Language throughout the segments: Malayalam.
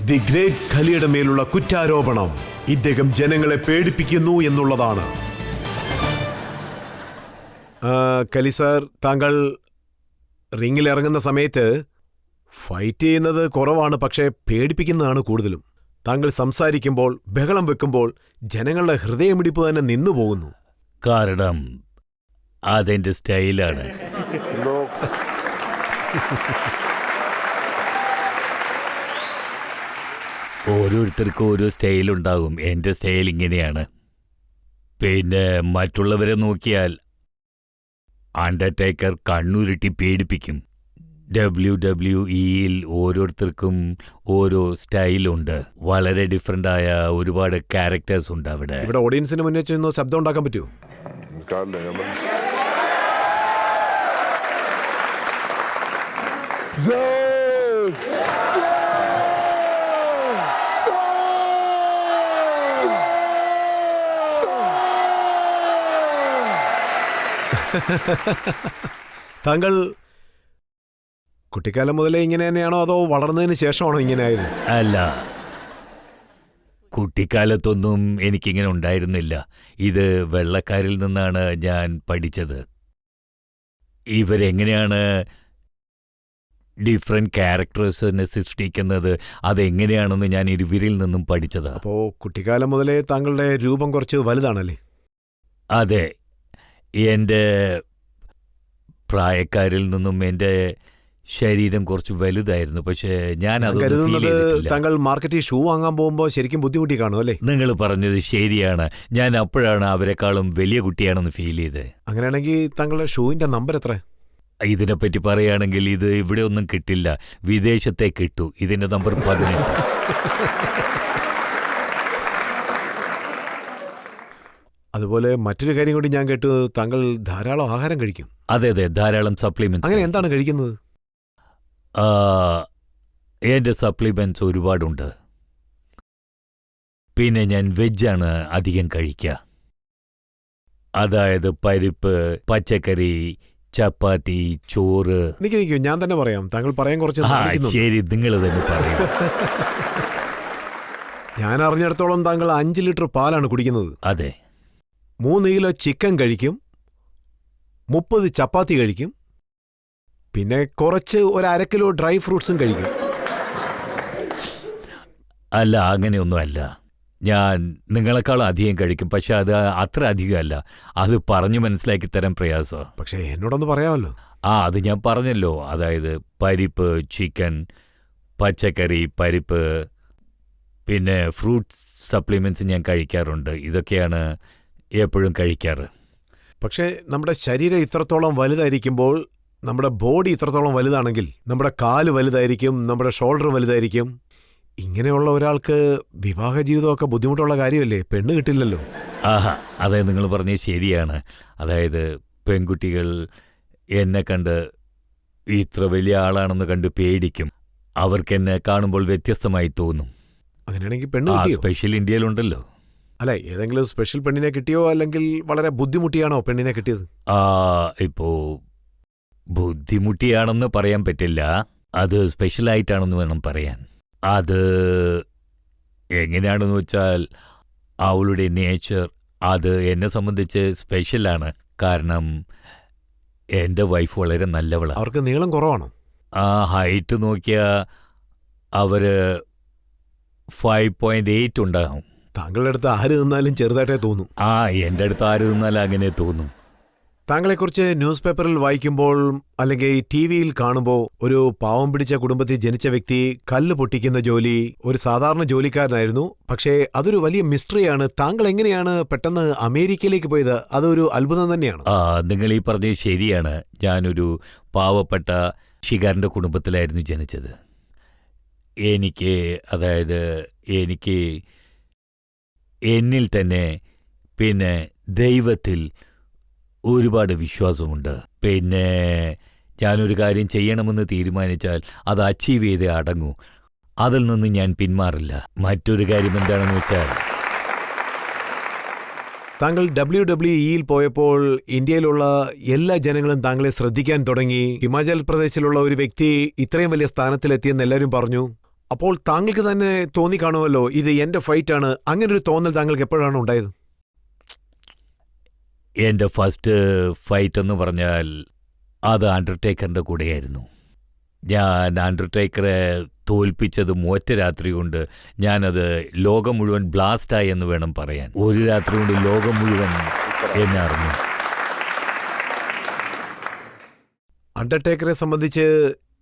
ദി ഗ്രേറ്റ് ഖലിയുടെ മേലുള്ള കുറ്റാരോപണം ഇദ്ദേഹം ജനങ്ങളെ പേടിപ്പിക്കുന്നു എന്നുള്ളതാണ്. ഖലി സാർ, താങ്കൾ റിങ്ങിൽ ഇറങ്ങുന്ന സമയത്ത് ഫൈറ്റ് ചെയ്യുന്നത് കുറവാണ്, പക്ഷേ പേടിപ്പിക്കുന്നതാണ് കൂടുതലും. താങ്കൾ സംസാരിക്കുമ്പോൾ, ബഹളം വെക്കുമ്പോൾ ജനങ്ങളുടെ ഹൃദയമിടിപ്പ് തന്നെ നിന്നു പോകുന്നു. കാരണം അതെന്റെ സ്റ്റൈലാണ്. ഓരോരുത്തർക്കും ഓരോ സ്റ്റൈലുണ്ടാകും. എൻ്റെ സ്റ്റൈൽ ഇങ്ങനെയാണ്. പിന്നെ മറ്റുള്ളവരെ നോക്കിയാൽ അണ്ടർടേക്കർ കണ്ണുരുട്ടി പേടിപ്പിക്കും. WWE-യിൽ ഓരോരുത്തർക്കും ഓരോ സ്റ്റൈലുണ്ട്. വളരെ ഡിഫറൻ്റായ ഒരുപാട് ക്യാരക്ടേഴ്സ് ഉണ്ട് അവിടെ. ഇവിടെ ഓഡിയൻസിന് മുന്നേ ചെന്ന് ശബ്ദം ഉണ്ടാക്കാൻ പറ്റുമോ? താങ്കൾ കുട്ടിക്കാലം മുതലേ ഇങ്ങനെ തന്നെയാണോ, അതോ വളർന്നതിന് ശേഷമാണോ ഇങ്ങനെ ആയത്? അല്ല, കുട്ടിക്കാലത്തൊന്നും എനിക്കിങ്ങനെ ഉണ്ടായിരുന്നില്ല. ഇത് വെള്ളക്കാരിൽ നിന്നാണ് ഞാൻ പഠിച്ചത്. ഇവരെങ്ങനെയാണ് ഡിഫറെന്റ് ക്യാരക്ടേഴ്സിനെ സൃഷ്ടിക്കുന്നത്, അതെങ്ങനെയാണെന്ന് ഞാൻ ഇവരിൽ നിന്നും പഠിച്ചത്. അപ്പോൾ കുട്ടിക്കാലം മുതലേ താങ്കളുടെ രൂപം കുറച്ച് വലുതാണല്ലേ? അതെ, എൻ്റെ പ്രായക്കാരിൽ നിന്നും എൻ്റെ ശരീരം കുറച്ച് വലുതായിരുന്നു. പക്ഷേ ഞാൻ കരുതുന്നത് താങ്കൾ മാർക്കറ്റിൽ ഷൂ വാങ്ങാൻ പോകുമ്പോൾ ശരിക്കും ബുദ്ധിമുട്ടി കാണും അല്ലേ? നിങ്ങൾ പറഞ്ഞത് ശരിയാണ്. ഞാൻ അപ്പോഴാണ് അവരെക്കാളും വലിയ കുട്ടിയാണെന്ന് ഫീൽ ചെയ്തത്. അങ്ങനെയാണെങ്കിൽ താങ്കളുടെ ഷൂവിൻ്റെ നമ്പർ എത്ര? ഇതിനെപ്പറ്റി പറയുകയാണെങ്കിൽ ഇത് ഇവിടെ ഒന്നും കിട്ടില്ല, വിദേശത്തെ കിട്ടൂ. ഇതിൻ്റെ നമ്പർ 18. അതുപോലെ മറ്റൊരു കാര്യം കൂടി ഞാൻ കേട്ടു, താങ്കൾ ധാരാളം ആഹാരം കഴിക്കും. അതെ അതെ, ധാരാളം സപ്ലിമെന്റ്സ്. അങ്ങനെ എന്താണ് കഴിക്കുന്നത്? എൻ്റെ സപ്ലിമെന്റ്സ് ഒരുപാടുണ്ട്. പിന്നെ ഞാൻ വെജാണ് അധികം കഴിക്കുക. അതായത് പരിപ്പ്, പച്ചക്കറി, ചപ്പാത്തി, ചോറ്. നിൽക്കൂ, ഞാൻ തന്നെ പറയാം. താങ്കൾ പറയാൻ കുറച്ച്. ശരി, നിങ്ങൾ തന്നെ പറയും. ഞാൻ അറിഞ്ഞിടത്തോളം താങ്കൾ 5 ലിറ്റർ പാലാണ് കുടിക്കുന്നത്. അതെ. 3 കിലോ ചിക്കൻ കഴിക്കും, 30 ചപ്പാത്തി കഴിക്കും, പിന്നെ കുറച്ച് 1/2 കിലോ ഡ്രൈ ഫ്രൂട്ട്സും കഴിക്കും. അല്ല, അങ്ങനെയൊന്നും അല്ല. ഞാൻ നിങ്ങളെക്കാളും അധികം കഴിക്കും, പക്ഷെ അത് അത്ര അധികമല്ല. അത് പറഞ്ഞു മനസ്സിലാക്കി തരാൻ പ്രയാസമാണ്. പക്ഷേ എന്നോടൊന്ന് പറയാമല്ലോ. അത് ഞാൻ പറഞ്ഞല്ലോ. അതായത് പരിപ്പ്, ചിക്കൻ, പച്ചക്കറി, പരിപ്പ്, പിന്നെ ഫ്രൂട്ട്സ് സപ്ലിമെന്റ്സ് ഞാൻ കഴിക്കാറുണ്ട്. ഇതൊക്കെയാണ് എപ്പോഴും കഴിക്കാറ്. പക്ഷേ നമ്മുടെ ശരീരം ഇത്രത്തോളം വലുതായിരിക്കുമ്പോൾ, നമ്മുടെ ബോഡി ഇത്രത്തോളം വലുതാണെങ്കിൽ, നമ്മുടെ കാല് വലുതായിരിക്കും, നമ്മുടെ ഷോൾഡർ വലുതായിരിക്കും. ഇങ്ങനെയുള്ള ഒരാൾക്ക് വിവാഹ ജീവിതമൊക്കെ ബുദ്ധിമുട്ടുള്ള കാര്യമല്ലേ? പെണ്ണ് കിട്ടില്ലല്ലോ. അതെ, നിങ്ങൾ പറഞ്ഞത് ശരിയാണ്. അതായത് പെൺകുട്ടികൾ എന്നെ കണ്ട് ഇത്ര വലിയ ആളാണെന്ന് കണ്ട് പേടിക്കും. അവർക്ക് എന്നെ കാണുമ്പോൾ വ്യത്യസ്തമായി തോന്നും. അങ്ങനെയാണെങ്കിൽ പെണ്ണ് കിട്ടിയോ? സ്പെഷ്യൽ ഇന്ത്യയിലുണ്ടല്ലോ. അല്ല, ഏതെങ്കിലും സ്പെഷ്യൽ പെണ്ണിനെ കിട്ടിയോ, അല്ലെങ്കിൽ വളരെ ബുദ്ധിമുട്ടിയാണോ പെണ്ണിനെ കിട്ടിയത്? ഇപ്പോ ബുദ്ധിമുട്ടിയാണെന്ന് പറയാൻ പറ്റില്ല. അത് സ്പെഷ്യലായിട്ടാണെന്ന് വേണം പറയാൻ. അത് എങ്ങനെയാണെന്ന് വെച്ചാൽ അവളുടെ നേച്ചർ, അത് എന്നെ സംബന്ധിച്ച് സ്പെഷ്യലാണ്. കാരണം എൻ്റെ വൈഫ് വളരെ നല്ലവളാണ്. അവർക്ക് നീളം കുറവാണോ? ഹൈറ്റ് നോക്കിയാൽ അവർ 5.8 ഉണ്ടാകും. താങ്കളുടെ അടുത്ത് ആര് നിന്നാലും ചെറുതായിട്ടേ തോന്നും. എൻ്റെ അടുത്ത് ആര് നിന്നാലും അങ്ങനെ തോന്നും. താങ്കളെക്കുറിച്ച് ന്യൂസ് പേപ്പറിൽ വായിക്കുമ്പോൾ, അല്ലെങ്കിൽ TV-യിൽ കാണുമ്പോൾ, ഒരു പാവം പിടിച്ച കുടുംബത്തിൽ ജനിച്ച വ്യക്തി, കല്ല് പൊട്ടിക്കുന്ന ജോലി, ഒരു സാധാരണ ജോലിക്കാരനായിരുന്നു. പക്ഷേ അതൊരു വലിയ മിസ്റ്ററിയാണ്. താങ്കൾ എങ്ങനെയാണ് പെട്ടെന്ന് അമേരിക്കയിലേക്ക് പോയത്? അതൊരു അത്ഭുതം തന്നെയാണ്. നിങ്ങൾ ഈ പറഞ്ഞത് ശരിയാണ്. ഞാനൊരു പാവപ്പെട്ട കൃഷിക്കാരൻ്റെ കുടുംബത്തിലായിരുന്നു ജനിച്ചത്. എനിക്ക് എന്നിൽ തന്നെ, പിന്നെ ദൈവത്തിൽ ഒരുപാട് വിശ്വാസമുണ്ട്. പിന്നെ ഞാനൊരു കാര്യം ചെയ്യണമെന്ന് തീരുമാനിച്ചാൽ അത് അച്ചീവ് ചെയ്തേ അടങ്ങൂ. അതിൽ നിന്ന് ഞാൻ പിന്മാറില്ല. മറ്റൊരു കാര്യം എന്താണെന്ന് വെച്ചാൽ, താങ്കൾ WWE-യിൽ പോയപ്പോൾ ഇന്ത്യയിലുള്ള എല്ലാ ജനങ്ങളും താങ്കളെ ശ്രദ്ധിക്കാൻ തുടങ്ങി. ഹിമാചൽ പ്രദേശിലുള്ള ഒരു വ്യക്തി ഇത്രയും വലിയ സ്ഥാനത്തിലെത്തിയെന്ന് എല്ലാവരും പറഞ്ഞു. അപ്പോൾ താങ്കൾക്ക് തന്നെ തോന്നിക്കാണുമല്ലോ ഇത് എന്റെ ഫൈറ്റാണ്, അങ്ങനൊരു തോന്നൽ താങ്കൾക്ക് എപ്പോഴാണ് ഉണ്ടായത്? എൻ്റെ ഫസ്റ്റ് ഫൈറ്റ് എന്ന് പറഞ്ഞാൽ അത് അണ്ടർടേക്കറിൻ്റെ കൂടെയായിരുന്നു. ഞാൻ അണ്ടർടേക്കറെ തോൽപ്പിച്ചതും ഒറ്റ രാത്രി കൊണ്ട് ഞാനത് ലോകം മുഴുവൻ ബ്ലാസ്റ്റായി എന്ന് വേണം പറയാൻ. ഒരു രാത്രി കൊണ്ട് ലോകം മുഴുവൻ എന്നെ അറിഞ്ഞു. അണ്ടർടേക്കറെ സംബന്ധിച്ച്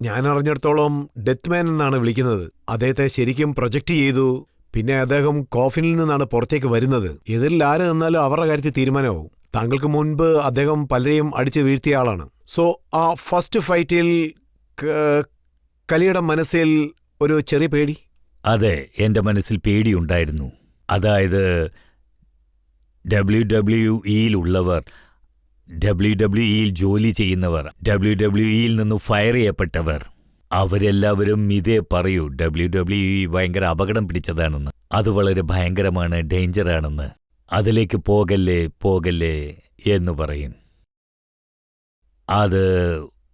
ഞാൻ അറിഞ്ഞിടത്തോളം ഡെത്ത് മാൻ എന്നാണ് വിളിക്കുന്നത്. അദ്ദേഹത്തെ ശരിക്കും പ്രൊജക്റ്റ് ചെയ്തു. പിന്നെ അദ്ദേഹം കോഫിനിൽ നിന്നാണ് പുറത്തേക്ക് വരുന്നത്. എതിരിൽ ആര് നിന്നാലും അവരുടെ കാര്യത്തിൽ തീരുമാനമാവും. താങ്കൾക്ക് മുൻപ് അദ്ദേഹം പലരെയും അടിച്ചു വീഴ്ത്തിയ ആളാണ്. സോ ആ ഫസ്റ്റ് ഫൈറ്റിൽ കലിയുടെ മനസ്സിൽ ഒരു ചെറിയ പേടി? അതെ, എൻ്റെ മനസ്സിൽ പേടിയുണ്ടായിരുന്നു. അതായത് WWE-യിലുള്ളവർ, WWE-യിൽ ജോലി ചെയ്യുന്നവർ, WWE-യിൽ നിന്ന് ഫയർ ചെയ്യപ്പെട്ടവർ, അവരെല്ലാവരും ഇതേ പറയൂ, WWE ഭയങ്കര അപകടം പിടിച്ചതാണെന്ന്, അത് വളരെ ഭയങ്കരമാണ്, ഡേഞ്ചറാണെന്ന്, അതിലേക്ക് പോകല്ലേ പോകല്ലേ എന്ന് പറയും. അത്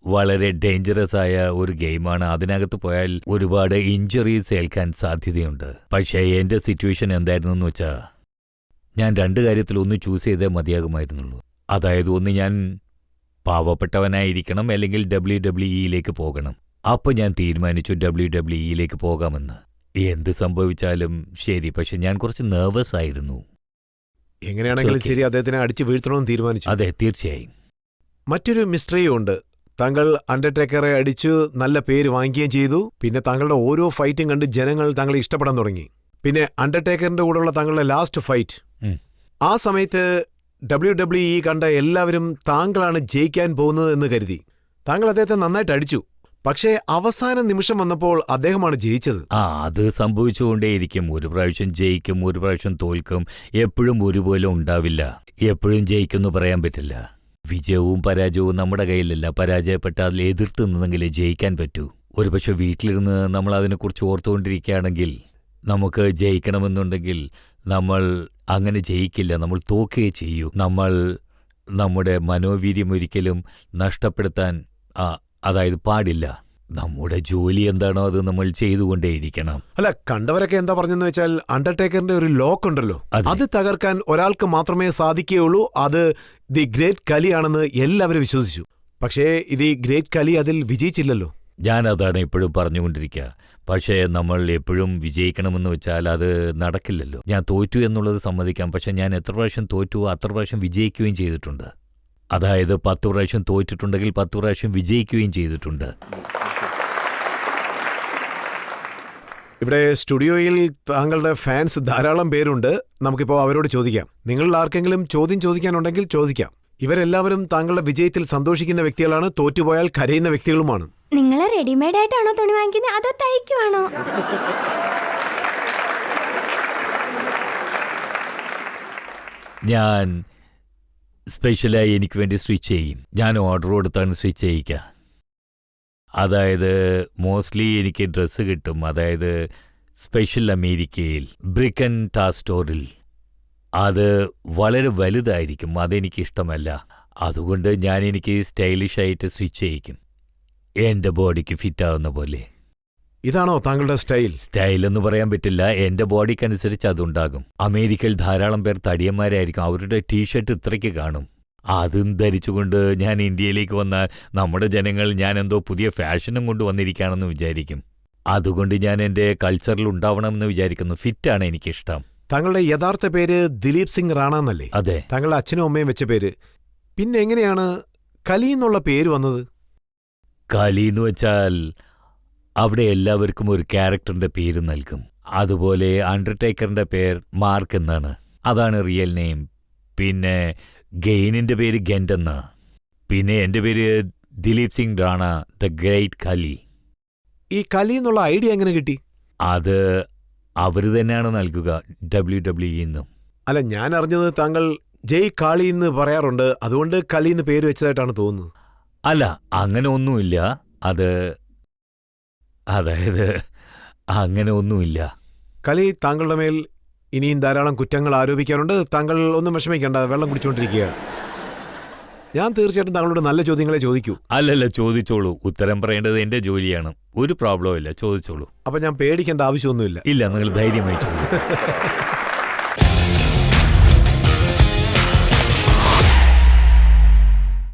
വളരെ ഡേഞ്ചറസ് ആയ ഒരു ഗെയിമാണ്. അതിനകത്ത് പോയാൽ ഒരുപാട് ഇഞ്ചുറീസ് ഏൽക്കാൻ സാധ്യതയുണ്ട്. പക്ഷേ എൻ്റെ സിറ്റുവേഷൻ എന്തായിരുന്നു എന്ന് വെച്ചാൽ, ഞാൻ 2 കാര്യത്തിൽ ഒന്ന് ചൂസ് ചെയ്തേ മതിയാകുമായിരുന്നുള്ളൂ. അതായത് ഒന്ന് ഞാൻ പാവപ്പെട്ടവനായിരിക്കണം, അല്ലെങ്കിൽ WWE-യിലേക്ക് പോകണം. അപ്പോൾ ഞാൻ തീരുമാനിച്ചു WWE-യിലേക്ക് പോകാമെന്ന്. എന്ത് സംഭവിച്ചാലും ശരി, പക്ഷെ ഞാൻ കുറച്ച് നെർവസ് ആയിരുന്നു. എങ്ങനെയാണെങ്കിലും ശരി, അദ്ദേഹത്തിനെ അടിച്ചു വീഴ്ത്തണമെന്ന് തീരുമാനിച്ചു. അതെ, തീർച്ചയായും. മറ്റൊരു മിസ്റ്ററിയും ഉണ്ട്. താങ്കൾ അണ്ടർടേക്കറെ അടിച്ചു നല്ല പേര് വാങ്ങിക്കുകയും ചെയ്തു. പിന്നെ താങ്കളുടെ ഓരോ ഫൈറ്റും കണ്ട് ജനങ്ങൾ താങ്കളെ ഇഷ്ടപ്പെടാൻ തുടങ്ങി. പിന്നെ അണ്ടർടേക്കറിന്റെ കൂടെയുള്ള താങ്കളുടെ ലാസ്റ്റ് ഫൈറ്റ്, ആ സമയത്ത് WWE കണ്ട എല്ലാവരും താങ്കളാണ് ജയിക്കാൻ പോകുന്നത് എന്ന് കരുതി. താങ്കൾ അദ്ദേഹത്തെ നന്നായിട്ട് അടിച്ചു. പക്ഷേ അവസാന നിമിഷം വന്നപ്പോൾ അദ്ദേഹമാണ് ജയിച്ചത്. അത് സംഭവിച്ചുകൊണ്ടേയിരിക്കും. ഒരു പ്രാവശ്യം ജയിക്കും, ഒരു പ്രാവശ്യം തോൽക്കും. എപ്പോഴും ഒരുപോലെ ഉണ്ടാവില്ല. എപ്പോഴും ജയിക്കുമെന്ന് പറയാൻ പറ്റില്ല. വിജയവും പരാജയവും നമ്മുടെ കയ്യിലല്ല. പരാജയപ്പെട്ടാൽ അതിൽ എതിർത്ത് നിന്നെങ്കിലേ ജയിക്കാൻ പറ്റൂ. ഒരുപക്ഷെ വീട്ടിലിരുന്ന് നമ്മൾ അതിനെക്കുറിച്ച് ഓർത്തുകൊണ്ടിരിക്കുകയാണെങ്കിൽ, നമുക്ക് ജയിക്കണമെന്നുണ്ടെങ്കിൽ നമ്മൾ അങ്ങനെ ജയിക്കില്ല, നമ്മൾ തോക്കുകയേ ചെയ്യൂ. നമ്മൾ നമ്മുടെ മനോവീര്യം ഒരിക്കലും നഷ്ടപ്പെടുത്താൻ അതായത് പാടില്ല. നമ്മുടെ ജോലി എന്താണോ അത് നമ്മൾ ചെയ്തുകൊണ്ടേയിരിക്കണം. അല്ല, കണ്ടവരൊക്കെ എന്താ പറഞ്ഞെന്ന് വെച്ചാൽ, അണ്ടർടേക്കറിന്റെ ഒരു ലോക്ക് ഉണ്ടല്ലോ, അത് തകർക്കാൻ ഒരാൾക്ക് മാത്രമേ സാധിക്കുകയുള്ളൂ. അത് ദി ഗ്രേറ്റ് കലിയാണെന്ന് എല്ലാവരും വിശ്വസിച്ചു. പക്ഷേ ഇത് ഈ ഗ്രേറ്റ് കലി അതിൽ വിജയിച്ചില്ലല്ലോ. ഞാനതാണ് എപ്പോഴും പറഞ്ഞുകൊണ്ടിരിക്കുക. പക്ഷേ നമ്മൾ എപ്പോഴും വിജയിക്കണമെന്ന് വെച്ചാൽ അത് നടക്കില്ലല്ലോ. ഞാൻ തോറ്റു എന്നുള്ളത് സമ്മതിക്കാം. പക്ഷെ ഞാൻ എത്ര പ്രാവശ്യം തോറ്റുവോ അത്ര പ്രാവശ്യം വിജയിക്കുകയും ചെയ്തിട്ടുണ്ട്. അതായത് 10 പ്രാവശ്യം തോറ്റിട്ടുണ്ടെങ്കിൽ 10 പ്രാവശ്യം വിജയിക്കുകയും ചെയ്തിട്ടുണ്ട്. ഇവിടെ സ്റ്റുഡിയോയിൽ താങ്കളുടെ ഫാൻസ് ധാരാളം പേരുണ്ട്. നമുക്കിപ്പോൾ അവരോട് ചോദിക്കാം. നിങ്ങളിൽ ആർക്കെങ്കിലും ചോദ്യം ചോദിക്കാനുണ്ടെങ്കിൽ ചോദിക്കാം. ഇവരെല്ലാവരും താങ്കളുടെ വിജയത്തിൽ സന്തോഷിക്കുന്ന വ്യക്തികളാണ്, തോറ്റുപോയാൽ കരയുന്ന വ്യക്തികളുമാണ്. നിങ്ങൾ റെഡിമെയ്ഡ് ആയിട്ടാണോ തുണി വാങ്ങിക്കുന്നത്, അതോ തയ്ക്കുവാണോ? ഞാൻ സ്പെഷ്യലായി എനിക്ക് വേണ്ടി സ്റ്റിച്ച് ചെയ്യും. ഞാൻ ഓർഡർ കൊടുത്താണ് സ്റ്റിച്ച് ചെയ്യിക്കുക. അതായത് മോസ്റ്റ്ലി എനിക്ക് ഡ്രസ്സ് കിട്ടും. അതായത് സ്പെഷ്യൽ അമേരിക്കയിൽ ബ്രിക്ക് ആൻഡ് ടാ സ്റ്റോറിൽ. അത് വളരെ വലുതായിരിക്കും, അതെനിക്കിഷ്ടമല്ല. അതുകൊണ്ട് എനിക്ക് സ്റ്റൈലിഷായിട്ട് സ്റ്റിച്ച് ചെയ്യിക്കും, എൻ്റെ ബോഡിക്ക് ഫിറ്റാവുന്ന പോലെ. ഇതാണോ താങ്കളുടെ സ്റ്റൈൽ? സ്റ്റൈൽ എന്ന് പറയാൻ പറ്റില്ല, എൻ്റെ ബോഡിക്കനുസരിച്ച് അതുണ്ടാകും. അമേരിക്കയിൽ ധാരാളം പേർ തടിയന്മാരായിരിക്കും, അവരുടെ ടീഷർട്ട് ഇത്രയ്ക്ക് കാണും. അതും ധരിച്ചുകൊണ്ട് ഞാൻ ഇന്ത്യയിലേക്ക് വന്നാൽ നമ്മുടെ ജനങ്ങൾ ഞാൻ എന്തോ പുതിയ ഫാഷനും കൊണ്ട് വന്നിരിക്കുകയാണെന്ന് വിചാരിക്കും. അതുകൊണ്ട് ഞാൻ എൻ്റെ കൾച്ചറിൽ ഉണ്ടാവണമെന്ന് വിചാരിക്കുന്നു. ഫിറ്റാണ് എനിക്കിഷ്ടം. താങ്കളുടെ യഥാർത്ഥ പേര് ദിലീപ് സിംഗ് റാണ എന്നല്ലേ? അതെ. താങ്കളുടെ അച്ഛനും അമ്മയും വെച്ച പേര്. പിന്നെ എങ്ങനെയാണ് കലി എന്നുള്ള പേര് വന്നത്? കലി എന്ന് വെച്ചാൽ അവിടെ എല്ലാവർക്കും ഒരു ക്യാരക്ടറിന്റെ പേര് നൽകും. അതുപോലെ അണ്ടർടേക്കറിന്റെ പേര് മാർക്ക് എന്നാണ്, അതാണ് റിയൽ നെയിം. പിന്നെ ഗെയിനിന്റെ പേര് ഗെന്റ് എന്നാ. പിന്നെ എൻ്റെ പേര് ദിലീപ് സിംഗ് റാണ, ദ ഗ്രേറ്റ് കലി. ഈ കലി എന്നുള്ള ഐഡിയ എങ്ങനെ കിട്ടി? അത് അവർ തന്നെയാണ് നൽകുക, WWE എന്നും. അല്ല, ഞാൻ അറിഞ്ഞത് താങ്കൾ ജയ് കാളി എന്ന് പറയാറുണ്ട്, അതുകൊണ്ട് കലി എന്ന് പേര് വെച്ചതായിട്ടാണ് തോന്നുന്നത്. അല്ല, അങ്ങനെ ഒന്നുമില്ല. അതായത് അങ്ങനെ ഒന്നുമില്ല. കലി, താങ്കളുടെ മേൽ ഇനിയും ധാരാളം കുറ്റങ്ങൾ ആരോപിക്കാറുണ്ട്. താങ്കൾ ഒന്നും വിഷമിക്കേണ്ട, വെള്ളം കുടിച്ചുകൊണ്ടിരിക്കുക. ഞാൻ തീർച്ചയായിട്ടും താങ്കളോട് നല്ല ചോദ്യങ്ങളെ ചോദിക്കൂ. അല്ലല്ല, ചോദിച്ചോളൂ. ഉത്തരം പറയേണ്ടത് എന്റെ ജോലിയാണ്. ഒരു പ്രോബ്ലവും ഇല്ല, ചോദിച്ചോളൂ. അപ്പൊ ഞാൻ പേടിക്കേണ്ട ആവശ്യമൊന്നുമില്ല. ഇല്ല, നിങ്ങൾ ധൈര്യമായി ചോദിച്ചു.